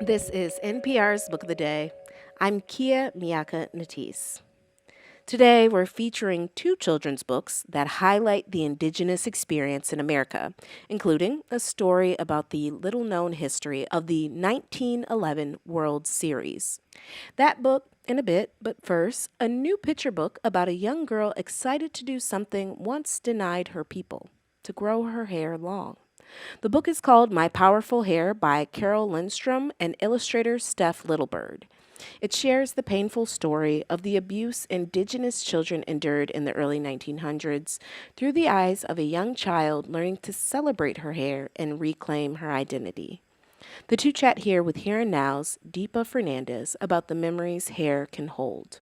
This is NPR's Book of the Day. I'm Kia Miaka Natisse. Today, we're featuring two children's books that highlight the Indigenous experience in America, including a story about the little known history of the 1911 World Series. That book in a bit, but first, a new picture book about a young girl excited to do something once denied her people to grow her hair long. The book is called My Powerful Hair by Carole Lindstrom and illustrator Steph Littlebird. It shares the painful story of the abuse Indigenous children endured in the early 1900s through the eyes of a young child learning to celebrate her hair and reclaim her identity. The two chat here with Here and Now's Deepa Fernandes about the memories hair can hold.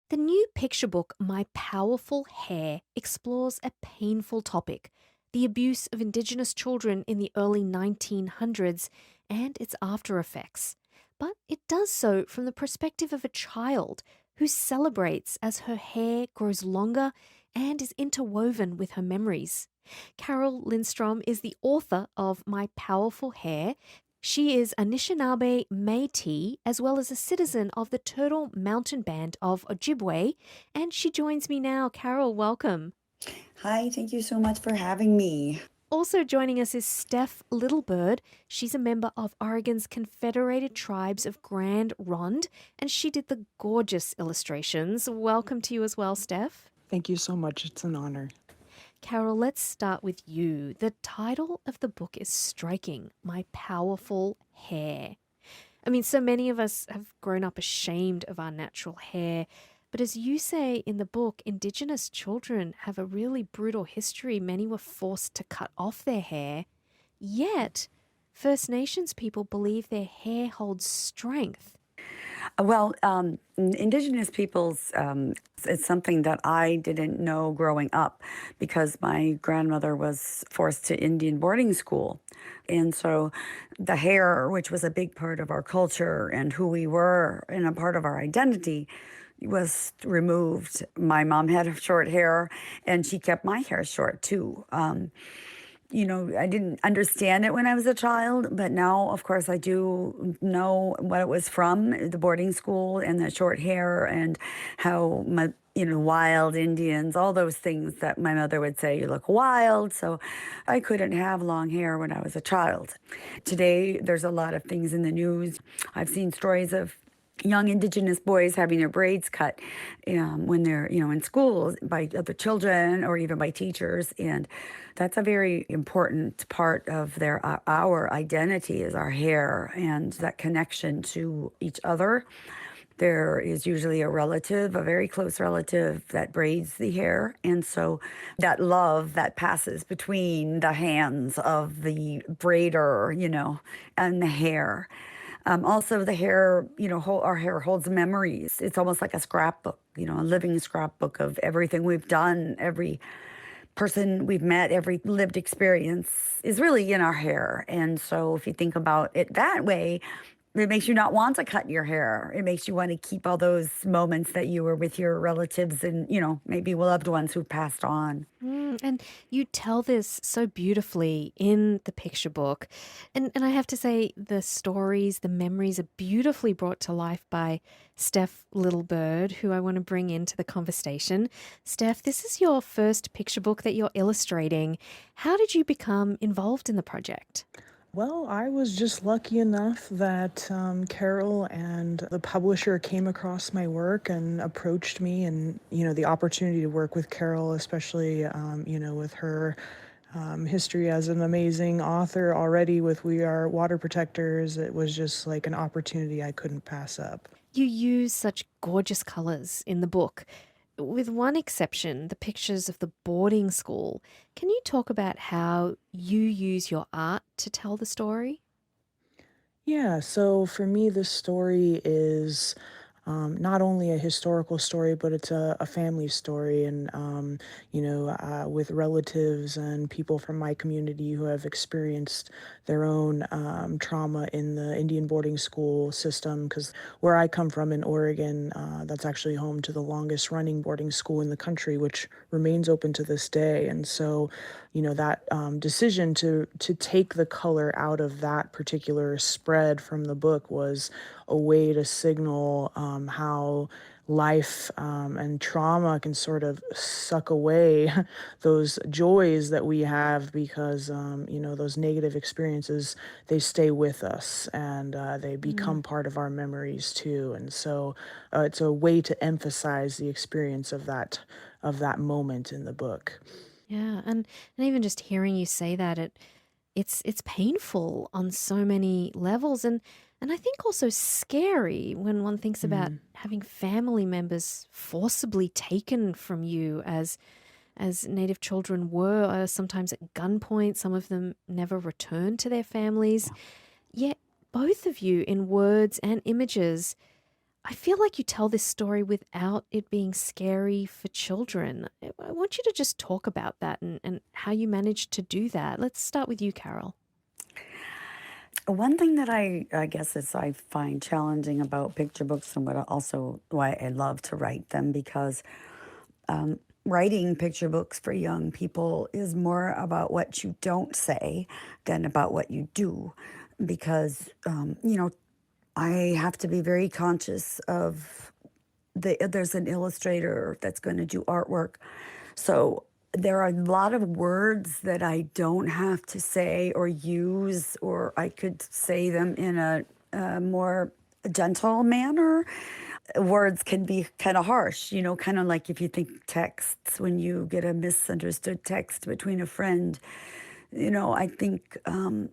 The new picture book, My Powerful Hair, explores a painful topic: the abuse of Indigenous children in the early 1900s and its after effects. But it does so from the perspective of a child who celebrates as her hair grows longer and is interwoven with her memories. Carole Lindstrom is the author of My Powerful Hair. She is Anishinaabe Métis, as well as a citizen of the Turtle Mountain Band of Ojibwe, and she joins me now. Carole, welcome. Hi, thank you so much for having me. Also joining us is Steph Littlebird. She's a member of Oregon's Confederated Tribes of Grand Ronde, and she did the gorgeous illustrations. Welcome to you as well, Steph. Thank you so much. It's an honor. Carole, let's start with you. The title of the book is striking: My Powerful Hair. I mean, so many of us have grown up ashamed of our natural hair. But as you say in the book, Indigenous children have a really brutal history. Many were forced to cut off their hair. Yet, First Nations people believe their hair holds strength. Well, Indigenous peoples, it's something that I didn't know growing up because my grandmother was forced to Indian boarding school. And so the hair, which was a big part of our culture and who we were and a part of our identity, was removed. My mom had short hair and she kept my hair short too. I didn't understand it when I was a child, but now, of course, I do know what it was from the boarding school and the short hair and how wild Indians, all those things that my mother would say, you look wild. So I couldn't have long hair when I was a child. Today, there's a lot of things in the news. I've seen stories of young Indigenous boys having their braids cut when they're, in school by other children or even by teachers. And that's a very important part of our identity is our hair and that connection to each other. There is usually a relative, a very close relative that braids the hair. And so that love that passes between the hands of the braider, and the hair. Also, the hair, our hair holds memories. It's almost like a scrapbook, a living scrapbook of everything we've done, every person we've met, every lived experience is really in our hair. And so if you think about it that way, it makes you not want to cut your hair. It makes you want to keep all those moments that you were with your relatives and, maybe loved ones who passed on. And you tell this so beautifully in the picture book. And I have to say, the stories, the memories are beautifully brought to life by Steph Littlebird, who I want to bring into the conversation. Steph, this is your first picture book that you're illustrating. How did you become involved in the project? Well, I was just lucky enough that Carol and the publisher came across my work and approached me, and the opportunity to work with Carol, especially with her history as an amazing author already with We Are Water Protectors. It was just like an opportunity I couldn't pass up. You use such gorgeous colors in the book. With one exception, the pictures of the boarding school. Can you talk about how you use your art to tell the story? Yeah, so for me, this story is not only a historical story, but it's a family story, and with relatives and people from my community who have experienced their own trauma in the Indian boarding school system. Because where I come from in Oregon, that's actually home to the longest running boarding school in the country, which remains open to this day. And so, that decision to take the color out of that particular spread from the book was a way to signal how life and trauma can sort of suck away those joys that we have because those negative experiences, they stay with us, and they become part of our memories too. And so it's a way to emphasize the experience of that moment in the book. Yeah, and even just hearing you say that, it's painful on so many levels, and I think also scary when one thinks about having family members forcibly taken from you as Native children were, sometimes at gunpoint. Some of them never returned to their families. Yet both of you, in words and images, I feel like you tell this story without it being scary for children. I want you to just talk about that and how you managed to do that. Let's start with you, Carole. One thing that I guess is I find challenging about picture books, and why I love to write them, because writing picture books for young people is more about what you don't say than about what you do. Because, I have to be very conscious of there's an illustrator that's going to do artwork. So there are a lot of words that I don't have to say or use, or I could say them in a more gentle manner. Words can be kind of harsh, kind of like if you think texts, when you get a misunderstood text between a friend. I think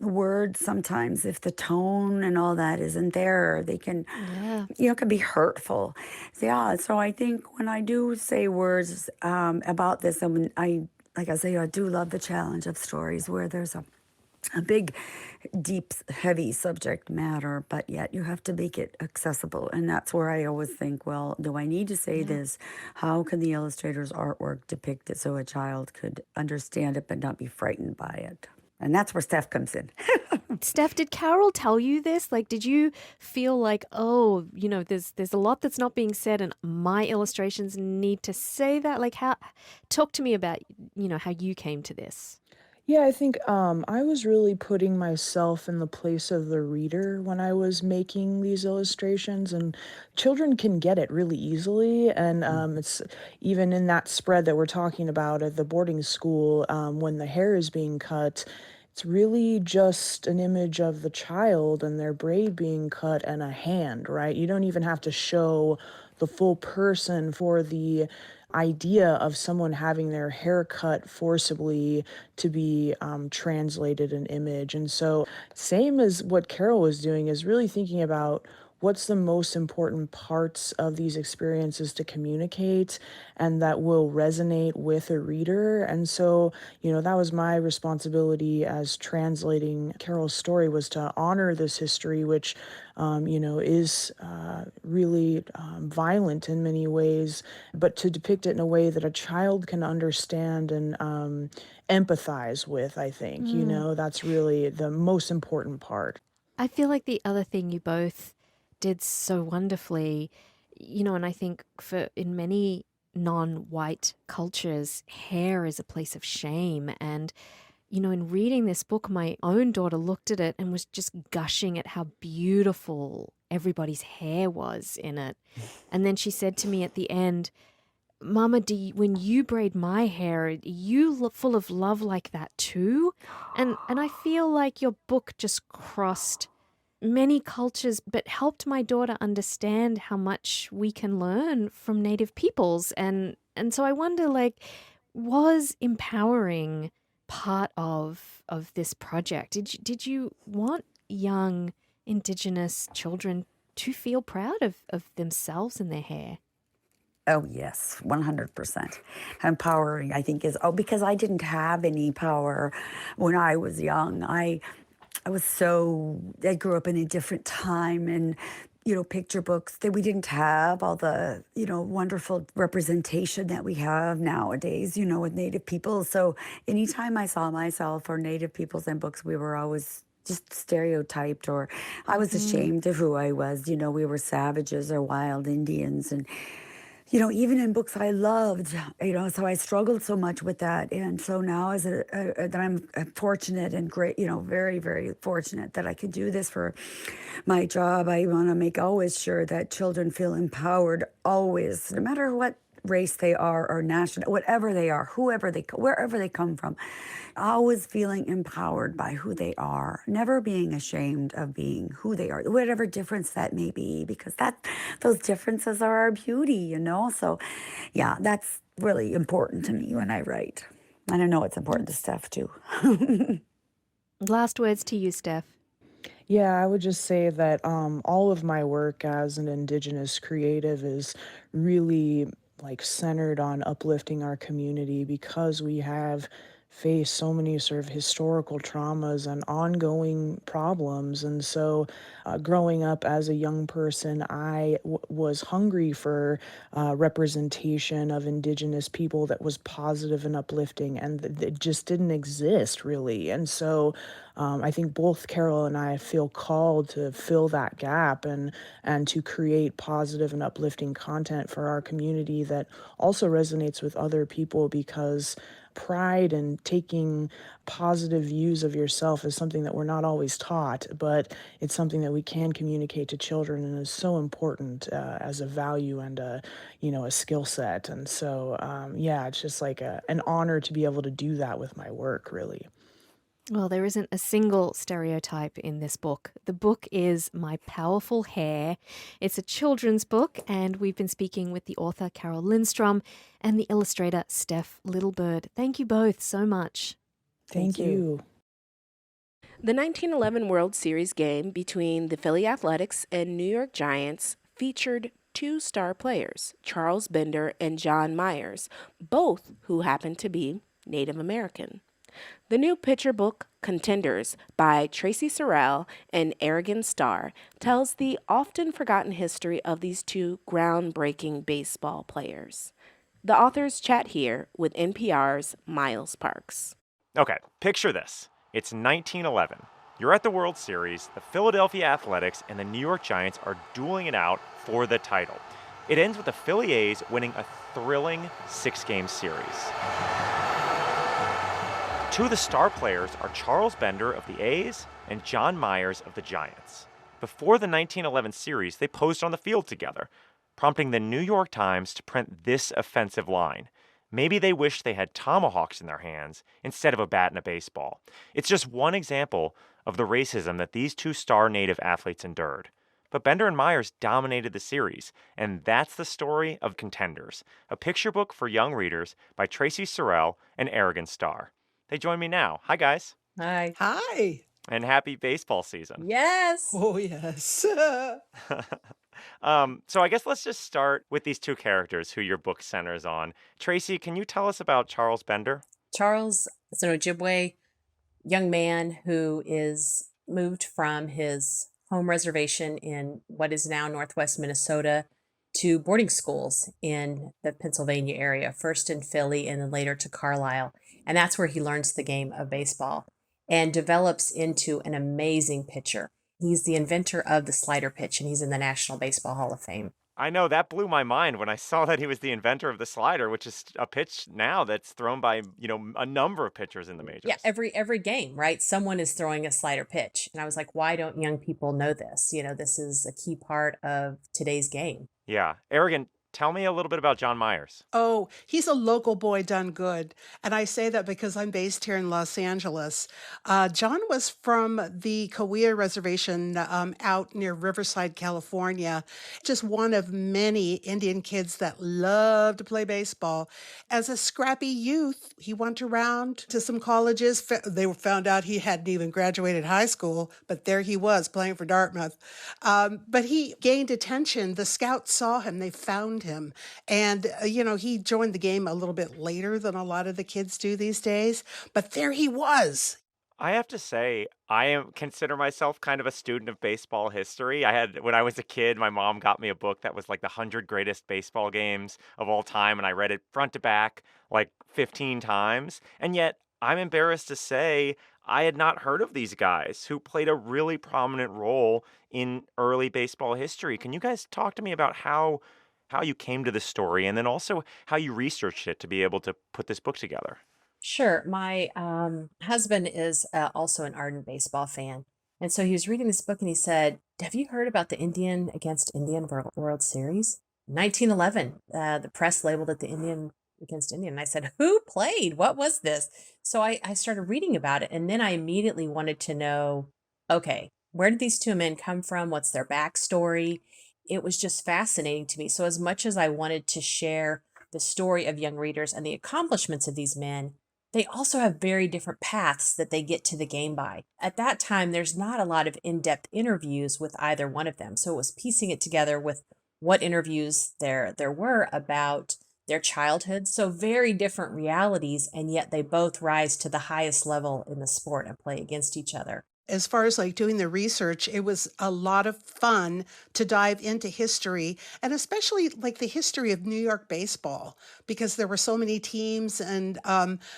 words sometimes, if the tone and all that isn't there, they can, Yeah. can be hurtful. So, yeah, so I think when I do say words about this, and like I say, I do love the challenge of stories where there's a big, deep, heavy subject matter, but yet you have to make it accessible. And that's where I always think, well, do I need to say this? How can the illustrator's artwork depict it so a child could understand it but not be frightened by it? And that's where Steph comes in. Steph, did Carole tell you this? Like, did you feel like, oh, there's a lot that's not being said and my illustrations need to say that? Like, talk to me about, how you came to this. Yeah, I think I was really putting myself in the place of the reader when I was making these illustrations, and children can get it really easily. And it's even in that spread that we're talking about at the boarding school, when the hair is being cut, it's really just an image of the child and their braid being cut and a hand, right? You don't even have to show the full person for the idea of someone having their hair cut forcibly to be translated an image. And so, same as what Carole was doing, is really thinking about what's the most important parts of these experiences to communicate and that will resonate with a reader. And so, that was my responsibility as translating Carole's story, was to honor this history, which, is really violent in many ways, but to depict it in a way that a child can understand and empathize with, I think. That's really the most important part. I feel like the other thing you both did so wonderfully, and I think in many non-white cultures, hair is a place of shame. And, in reading this book, my own daughter looked at it and was just gushing at how beautiful everybody's hair was in it. And then she said to me at the end, Mama, when you braid my hair, you look full of love like that too? And I feel like your book just crossed many cultures, but helped my daughter understand how much we can learn from Native peoples. And so I wonder, like, was empowering part of this project? Did you want young Indigenous children to feel proud of themselves and their hair? Oh, yes, 100%. Empowering, I think, because I didn't have any power when I was young. I grew up in a different time, and, picture books, that we didn't have all the, wonderful representation that we have nowadays, with Native people. So anytime I saw myself or Native peoples in books, we were always just stereotyped, or I was ashamed of who I was. We were savages or wild Indians. And Even in books I loved, so I struggled so much with that. And so now that I'm fortunate and great, very, very fortunate that I could do this for my job, I want to make always sure that children feel empowered always, no matter what race they are or national, whatever they are, wherever they come from, always feeling empowered by who they are, never being ashamed of being who they are, whatever difference that may be, because those differences are our beauty. So, yeah, that's really important to me when I write. And I know it's important to Steph too. Last words to you, Steph. Yeah, I would just say that all of my work as an Indigenous creative is really like centered on uplifting our community because we have faced so many sort of historical traumas and ongoing problems. And so, growing up as a young person, was hungry for representation of Indigenous people that was positive and uplifting, and it just didn't exist really. And so, I think both Carole and I feel called to fill that gap and to create positive and uplifting content for our community that also resonates with other people, because pride and taking positive views of yourself is something that we're not always taught, but it's something that we can communicate to children and is so important as a value and a skill set. And so, yeah, it's just like an honor to be able to do that with my work, really. Well, there isn't a single stereotype in this book. The book is My Powerful Hair. It's a children's book, and we've been speaking with the author Carole Lindstrom and the illustrator Steph Littlebird. Thank you both so much. Thank you. The 1911 World Series game between the Philly Athletics and New York Giants featured two star players, Charles Bender and John Meyers, both who happened to be Native American. The new picture book, Contenders, by Traci Sorell and Arigon Starr, tells the often forgotten history of these two groundbreaking baseball players. The authors chat here with NPR's Miles Parks. Okay, picture this. It's 1911. You're at the World Series. The Philadelphia Athletics and the New York Giants are dueling it out for the title. It ends with the Philly A's winning a thrilling 6-game series. Two of the star players are Charles Bender of the A's and John Meyers of the Giants. Before the 1911 series, they posed on the field together, prompting the New York Times to print this offensive line. Maybe they wish they had tomahawks in their hands instead of a bat and a baseball. It's just one example of the racism that these two star Native athletes endured. But Bender and Meyers dominated the series, and that's the story of Contenders, a picture book for young readers by Traci Sorell and Arigon Starr. They join me now. Hi, guys. Hi. Hi. And happy baseball season. Yes. Oh, yes. So I guess let's just start with these two characters who your book centers on. Traci, can you tell us about Charles Bender? Charles is an Ojibwe young man who is moved from his home reservation in what is now northwest Minnesota to boarding schools in the Pennsylvania area, first in Philly and then later to Carlisle. And that's where he learns the game of baseball and develops into an amazing pitcher. He's the inventor of the slider pitch, and he's in the National Baseball Hall of Fame. I know, that blew my mind when I saw that he was the inventor of the slider, which is a pitch now that's thrown by, a number of pitchers in the majors. Yeah, every game, right? Someone is throwing a slider pitch. And I was like, why don't young people know this? This is a key part of today's game. Yeah. Arigon, tell me a little bit about John Meyers. Oh, he's a local boy done good. And I say that because I'm based here in Los Angeles. John was from the Cahuilla Reservation out near Riverside, California. Just one of many Indian kids that love to play baseball. As a scrappy youth, he went around to some colleges. They found out he hadn't even graduated high school, but there he was playing for Dartmouth. But he gained attention. The scouts saw him. They found him. And, he joined the game a little bit later than a lot of the kids do these days. But there he was. I have to say, consider myself kind of a student of baseball history. When I was a kid, my mom got me a book that was like the 100 greatest baseball games of all time. And I read it front to back like 15 times. And yet I'm embarrassed to say I had not heard of these guys who played a really prominent role in early baseball history. Can you guys talk to me about how how you came to this story and then also how you researched it to be able to put this book together. Sure. My husband is also an ardent baseball fan. And so he was reading this book and he said, "Have you heard about the Indian against Indian World Series? 1911. The press labeled it the Indian against Indian." And I said, "Who played? What was this?" So I started reading about it. And then I immediately wanted to know, okay, where did these two men come from? What's their backstory? It was just fascinating to me. So, as much as I wanted to share the story of young readers and the accomplishments of these men, they also have very different paths that they get to the game by. At that time, there's not a lot of in-depth interviews with either one of them. So it was piecing it together with what interviews there were about their childhood. So very different realities, and yet they both rise to the highest level in the sport and play against each other. As far as like doing the research, it was a lot of fun to dive into history, and especially like the history of New York baseball, because there were so many teams, and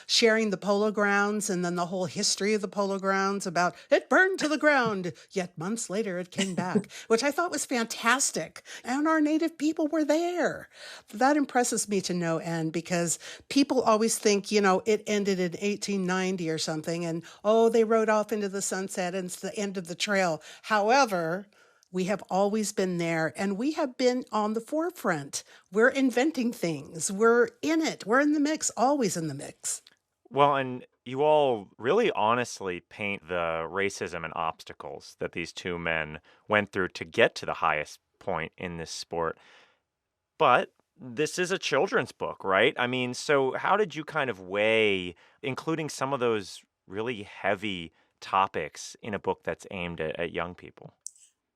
sharing the polo grounds and then the whole history of the polo grounds about it burned to the ground, yet months later it came back, which I thought was fantastic. And our native people were there. That impresses me to no end, because people always think, it ended in 1890 or something, and oh, they rode off into the sunset and it's the end of the trail. However, we have always been there, and we have been on the forefront. We're inventing things. We're in it. We're in the mix, always in the mix. Well, and you all really honestly paint the racism and obstacles that these two men went through to get to the highest point in this sport. But this is a children's book, right? I mean, so how did you kind of weigh including some of those really heavy topics in a book that's aimed at young people?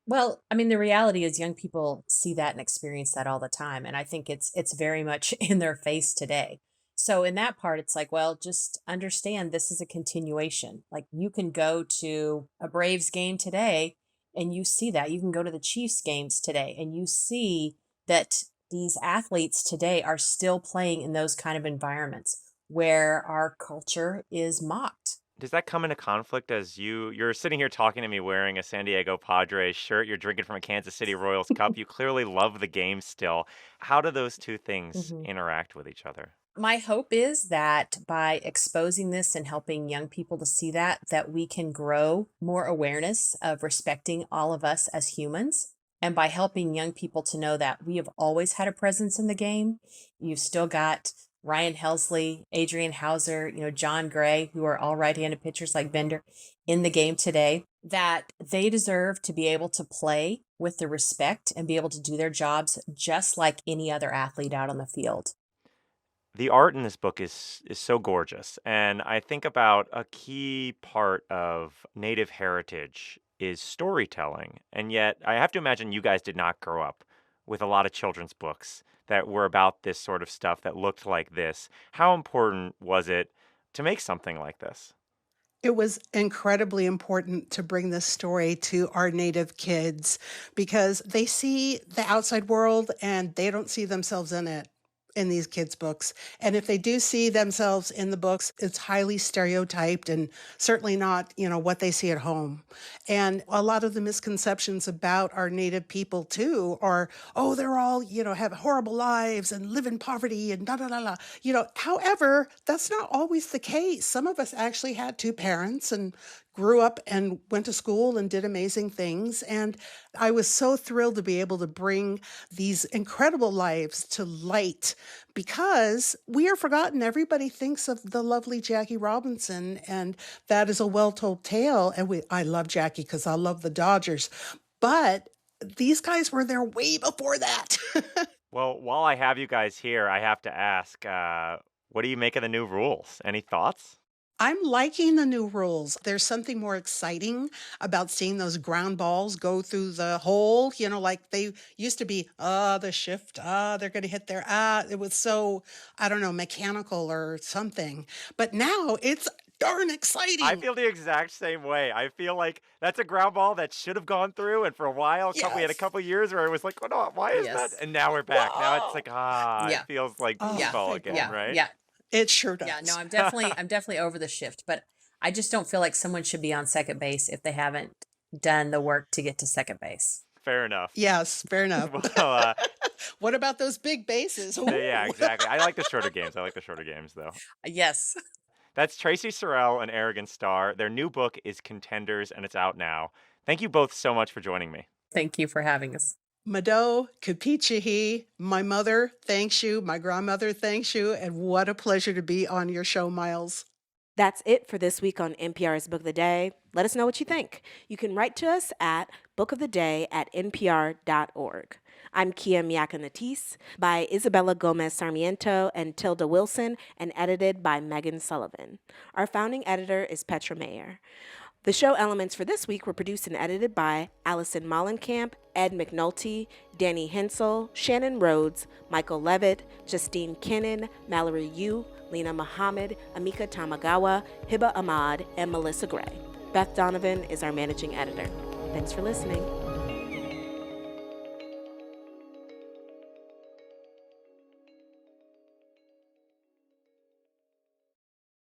Well, I mean, the reality is young people see that and experience that all the time. And I think it's very much in their face today. So in that part, it's like, well, just understand this is a continuation. Like you can go to a Braves game today and you see that. You can go to the Chiefs games today and you see that these athletes today are still playing in those kind of environments where our culture is mocked. Does that come into conflict as you're sitting here talking to me wearing a San Diego Padres shirt, you're drinking from a Kansas City Royals cup, you clearly love the game still. How do those two things Mhm. interact with each other? My hope is that by exposing this and helping young people to see that we can grow more awareness of respecting all of us as humans. And by helping young people to know that we have always had a presence in the game. You've still got Ryan Helsley, Adrian Hauser, John Gray, who are all right-handed pitchers like Bender in the game today, that they deserve to be able to play with the respect and be able to do their jobs just like any other athlete out on the field. The art in this book is so gorgeous, and I think about a key part of Native heritage is storytelling, and yet I have to imagine you guys did not grow up with a lot of children's books that were about this sort of stuff that looked like this. How important was it to make something like this? It was incredibly important to bring this story to our Native kids, because they see the outside world and they don't see themselves in it in these kids' books. And if they do see themselves in the books, it's highly stereotyped and certainly not, what they see at home. And a lot of the misconceptions about our Native people too are, oh, they're all, have horrible lives and live in poverty and da da da da. However, that's not always the case. Some of us actually had two parents and grew up and went to school and did amazing things. And I was so thrilled to be able to bring these incredible lives to light, because we are forgotten. Everybody thinks of the lovely Jackie Robinson, and that is a well-told tale. And I love Jackie because I love the Dodgers. But these guys were there way before that. Well, while I have you guys here, I have to ask, what do you make of the new rules? Any thoughts? I'm liking the new rules. There's something more exciting about seeing those ground balls go through the hole, like they used to be, the shift, they're going to hit there. It was so, I don't know, mechanical or something. But now it's darn I exciting. feel the exact same way. I feel like that's a ground ball that should have gone through, and for a while, we had a Yes. couple years where it was like, oh no, why is that? Yes. And now we're back. Now it's Whoa. like, it Yeah. feels like Oh, Yeah. baseball thank again, Yeah. God. right? Yeah. It sure Yeah. No, does. I'm definitely over the shift, but I just don't feel like someone should be on second base if they haven't done the work to get to second base. Fair enough. Yes, fair enough. Well, What about those big bases? Yeah, Ooh. exactly. I like the shorter games. Though. Yes. That's Traci, Sorell, and Arigon Starr. Their new book is Contenders, and it's out now. Thank you both so much for joining me. Thank you for having us. Mado, Kapichihi, my mother thanks you, my grandmother thanks you, and what a pleasure to be on your show, Miles. That's it for this week on NPR's Book of the Day. Let us know what you think. You can write to us at bookoftheday@npr.org. I'm Kia Miaka Natisse, by Isabella Gomez Sarmiento and Tilda Wilson, and edited by Megan Sullivan. Our founding editor is Petra Mayer. The show elements for this week were produced and edited by Allison Mollenkamp, Ed McNulty, Danny Hensel, Shannon Rhodes, Michael Levitt, Justine Kennan, Mallory Yu, Lena Muhammad, Amika Tamagawa, Hiba Ahmad, and Melissa Gray. Beth Donovan is our managing editor. Thanks for listening.